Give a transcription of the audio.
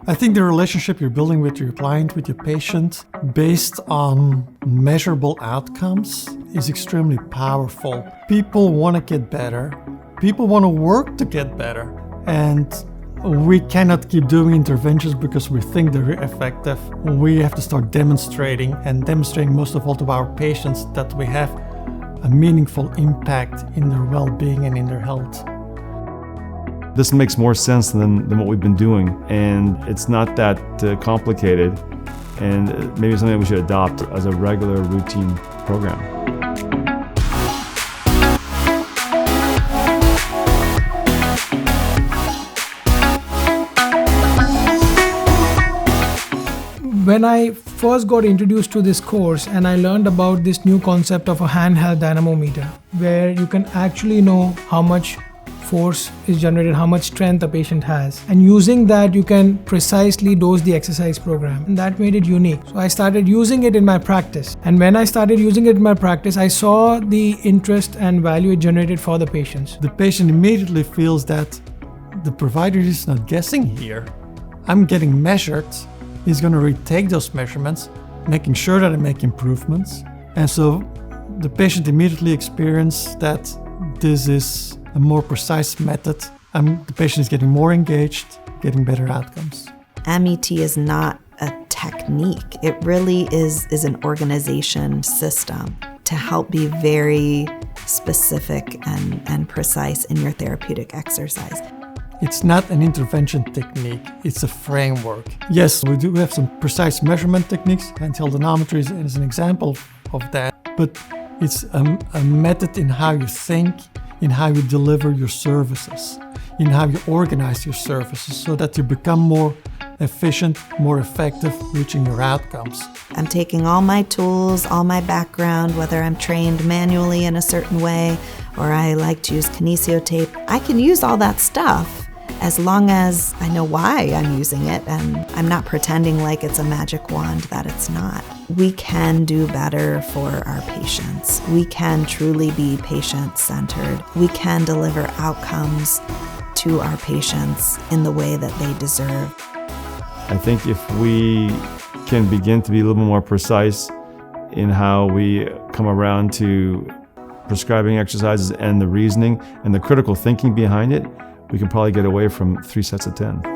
I think the relationship you're building with your client, with your patient, based on measurable outcomes is extremely powerful. People want to get better. People want to work to get better. And we cannot keep doing interventions because we think they're effective. We have to start demonstrating most of all to our patients that we have a meaningful impact in their well-being and in their health. This makes more sense than what we've been doing, and it's not that complicated, and maybe something we should adopt as a regular routine program. When I first got introduced to this course and I learned about this new concept of a handheld dynamometer, where you can actually know how much force is generated, how much strength a patient has, and using that you can precisely dose the exercise program, and that made it unique. So I started using it in my practice, and when I started using it in my practice, I saw the interest and value it generated for the patients. The patient immediately feels that the provider is not guessing here. I'm getting measured. He's going to retake those measurements, making sure that I make improvements. And so the patient immediately experiences that this is a more precise method, and the patient is getting more engaged, getting better outcomes. MET is not a technique. It really is an organization system to help be very specific and precise in your therapeutic exercise. It's not an intervention technique, it's a framework. Yes, we do have some precise measurement techniques, handheld dynamometry is an example of that, but it's a method in how you think, in how you deliver your services, in how you organize your services so that you become more efficient, more effective, reaching your outcomes. I'm taking all my tools, all my background, whether I'm trained manually in a certain way or I like to use kinesiotape. I can use all that stuff as long as I know why I'm using it and I'm not pretending like it's a magic wand that it's not. We can do better for our patients. We can truly be patient-centered. We can deliver outcomes to our patients in the way that they deserve. I think if we can begin to be a little bit more precise in how we come around to prescribing exercises and the reasoning and the critical thinking behind it, we can probably get away from 3 sets of 10.